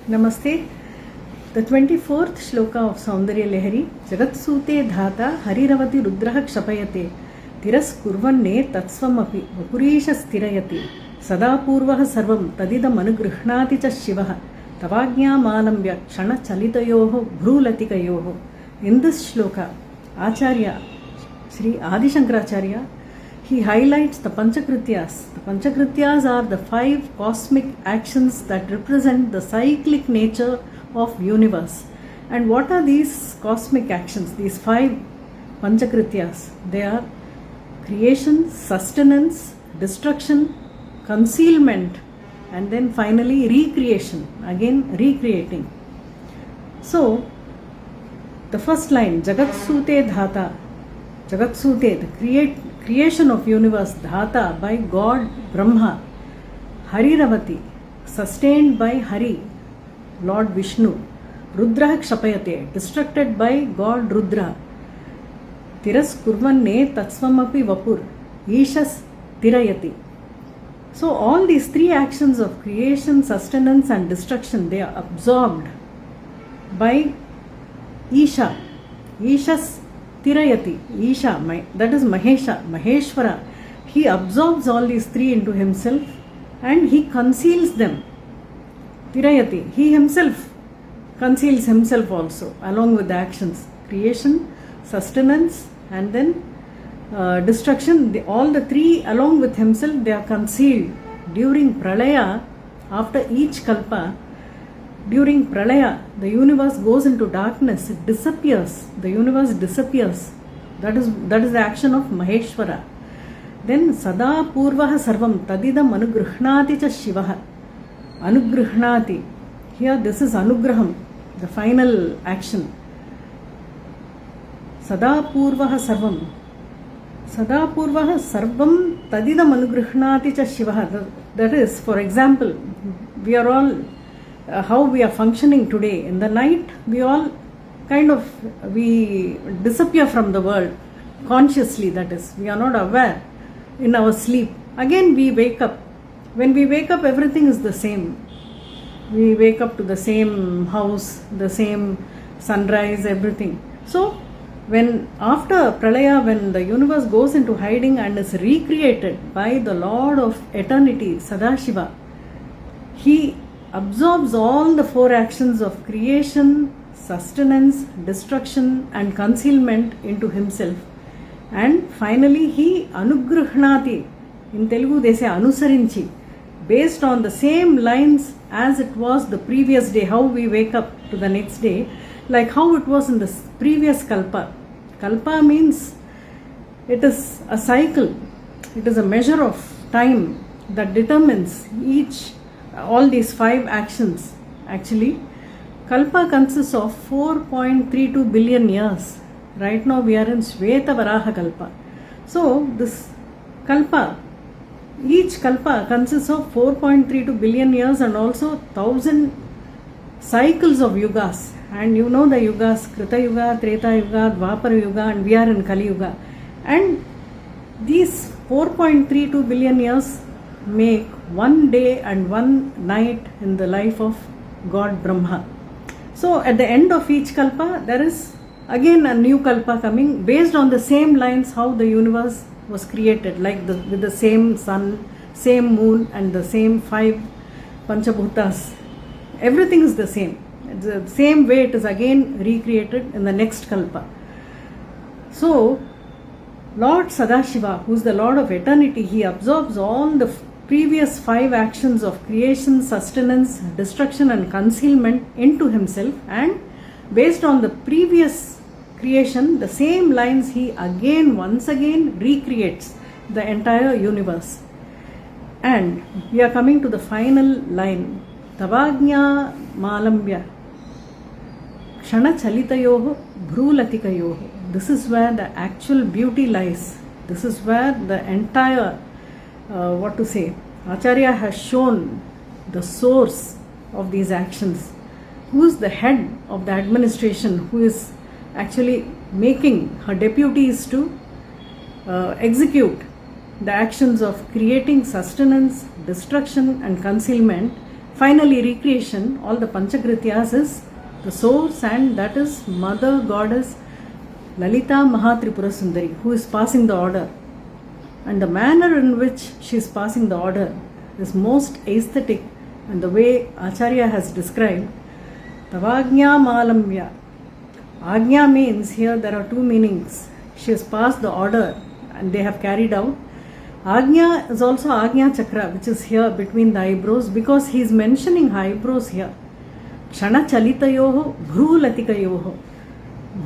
Namaste. The 24th shloka of Soundarya Lahari. Jagatsute dhata hariravati rudraha kshapayate tiras kurvanne tatsvamapi vapurisha sthirayati sada purvaha sarvam tadidam anugrihnati cha shivaha tavagnya malambya kshana chalitayoho bhrulatikayoho. In this shloka, Acharya Sri Adi Shankaracharya, he highlights the Panchakrityas. The Panchakrityas are the 5 cosmic actions that represent the cyclic nature of universe. And what are these cosmic actions? These 5 Panchakrityas. They are creation, sustenance, destruction, concealment, and then finally recreation. Again, recreating. So, the first line, Jagatsute Dhata. Jagatsute, the creation of universe, Dhata, by God Brahma. Hariravati, sustained by Hari, Lord Vishnu. Rudraha Kshapayate, destructed by God Rudra. Tiras kurvanne tatsvamapi vapur, Ishas tirayati. So all these 3 actions of creation, sustenance and destruction, they are absorbed by Isha. Ishas tirayati. Isha, that is Mahesha, Maheshwara. He absorbs all these 3 into himself and he conceals them. Tirayati. He himself conceals himself also along with the actions. Creation, sustenance and then destruction. All the 3 along with himself, they are concealed during Pralaya. After each Kalpa, during Pralaya, the universe goes into darkness, it disappears, the universe disappears. That is the action of Maheshwara. Then Sada Purvaha Sarvam Tadidam Anugrihnati cha Shivaha. Anugrihnati. Here this is Anugraham, the final action. Sada Purvaha Sarvam. Sada Purvaha Sarvam Tadidam Anugrihnati cha Shivaha. That is, for example, we are all how we are functioning today. In the night, we all we disappear from the world consciously, that is, we are not aware in our sleep. Again we wake up. When we wake up, everything is the same. We wake up to the same house, the same sunrise, everything. So when after Pralaya, when the universe goes into hiding and is recreated by the Lord of Eternity, Sadashiva, he absorbs all the 4 actions of creation, sustenance, destruction and concealment into himself. And finally he Anugrihnati, in Telugu they say Anusarinchi, based on the same lines as it was the previous day, how we wake up to the next day, like how it was in the previous Kalpa. Kalpa means it is a cycle, it is a measure of time that determines all these 5 actions. Actually, Kalpa consists of 4.32 billion years. Right now we are in Shveta Varaha Kalpa. So this Kalpa, each Kalpa consists of 4.32 billion years and also 1000 cycles of yugas. And you know the yugas, Krita Yuga, Treta Yuga, Dwapara Yuga, and we are in Kali Yuga. And these 4.32 billion years make 1 day and 1 night in the life of God Brahma. So at the end of each Kalpa, there is again a new Kalpa coming based on the same lines how the universe was created, like with the same sun, same moon and the same 5 Panchabhutas. Everything is the same. It's the same way it is again recreated in the next Kalpa. So Lord Sadashiva, who is the Lord of Eternity, he absorbs all the previous 5 actions of creation, sustenance, destruction and concealment into himself, and based on the previous creation, the same lines he once again recreates the entire universe. And we are coming to the final line. Tavagnya malambya kshana chalitayoho bhrulatikayoho. This is where the actual beauty lies. This is where the entire Acharya has shown the source of these actions. Who is the head of the administration, who is actually making her deputies to execute the actions of creating sustenance, destruction and concealment, finally recreation, all the Panchakrityas is the source, and that is Mother Goddess Lalita Mahatripura Sundari, who is passing the order. And the manner in which she is passing the order is most aesthetic, and the way Acharya has described, Tavagnya Malamya. Agnya means, here there are two meanings. She has passed the order and they have carried out. Agnya is also Agnya Chakra, which is here between the eyebrows, because he is mentioning eyebrows here. Kshana Chalitayoho, Bhrulatikayoho.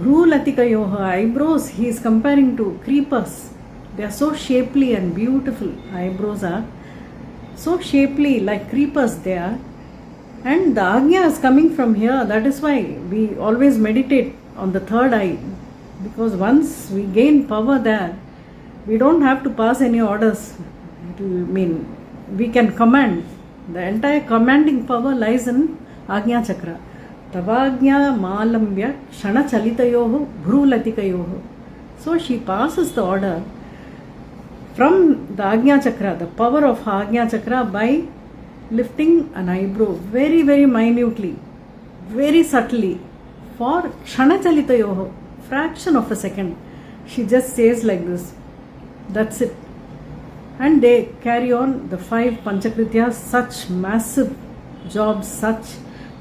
Bhrulatikayoho, eyebrows, he is comparing to creepers. They are so shapely and beautiful. Eyebrows are so shapely, like creepers they are. And the Agnya is coming from here. That is why we always meditate on the third eye, because once we gain power there, we don't have to pass any orders. It will mean we can command. The entire commanding power lies in Agnya Chakra. Tavagnya Malambya Shana Chalitayoho Bhrulatikayoho. So she passes the order from the Agnya Chakra, the power of Agnya Chakra, by lifting an eyebrow very, very minutely, very subtly, for Kshana Chalitayoho, fraction of a second. She just says like this. That's it. And they carry on the 5 Panchakrityas, such massive jobs, such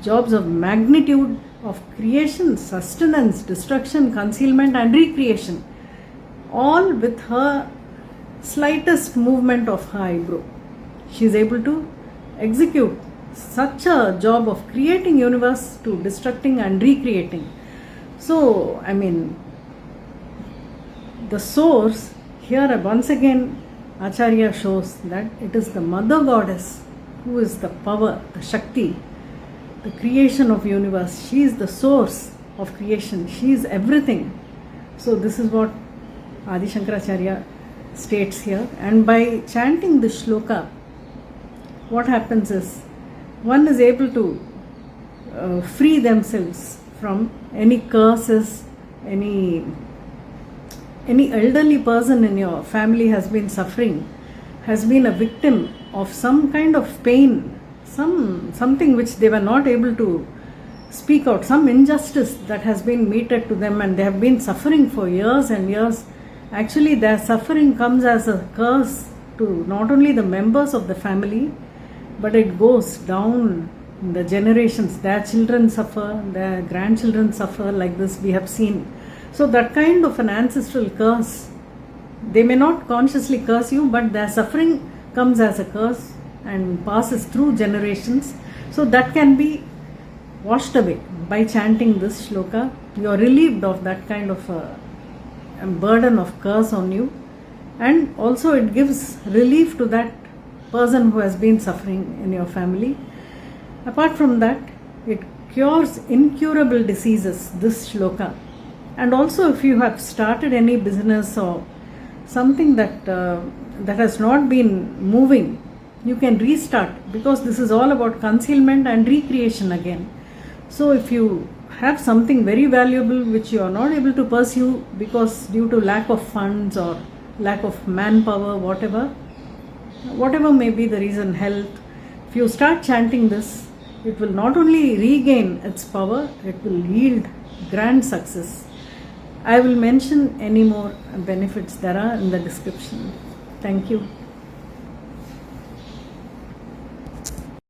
jobs of magnitude of creation, sustenance, destruction, concealment and recreation, all with her slightest movement of her eyebrow. She is able to execute such a job of creating universe to destructing and recreating. So, I mean, the source here once again Acharya shows that it is the Mother Goddess who is the power, the Shakti, the creation of universe. She is the source of creation. She is everything. So this is what Adi Shankaracharya states here. And by chanting this shloka, what happens is one is able to free themselves from any curses, any elderly person in your family has been suffering, has been a victim of some kind of pain, something which they were not able to speak out, some injustice that has been meted to them, and they have been suffering for years and years. Actually, their suffering comes as a curse to not only the members of the family, but it goes down in the generations. Their children suffer, their grandchildren suffer, like this we have seen. So that kind of an ancestral curse, they may not consciously curse you, but their suffering comes as a curse and passes through generations. So that can be washed away by chanting this shloka. You are relieved of that kind of a burden of curse on you, and also it gives relief to that person who has been suffering in your family. Apart from that, it cures incurable diseases, this shloka. And also, if you have started any business or something that has not been moving, you can restart, because this is all about concealment and recreation again. So if you have something very valuable which you are not able to pursue because due to lack of funds or lack of manpower, whatever may be the reason, health, if you start chanting this, it will not only regain its power, it will yield grand success. I will mention any more benefits there are in the description. Thank you.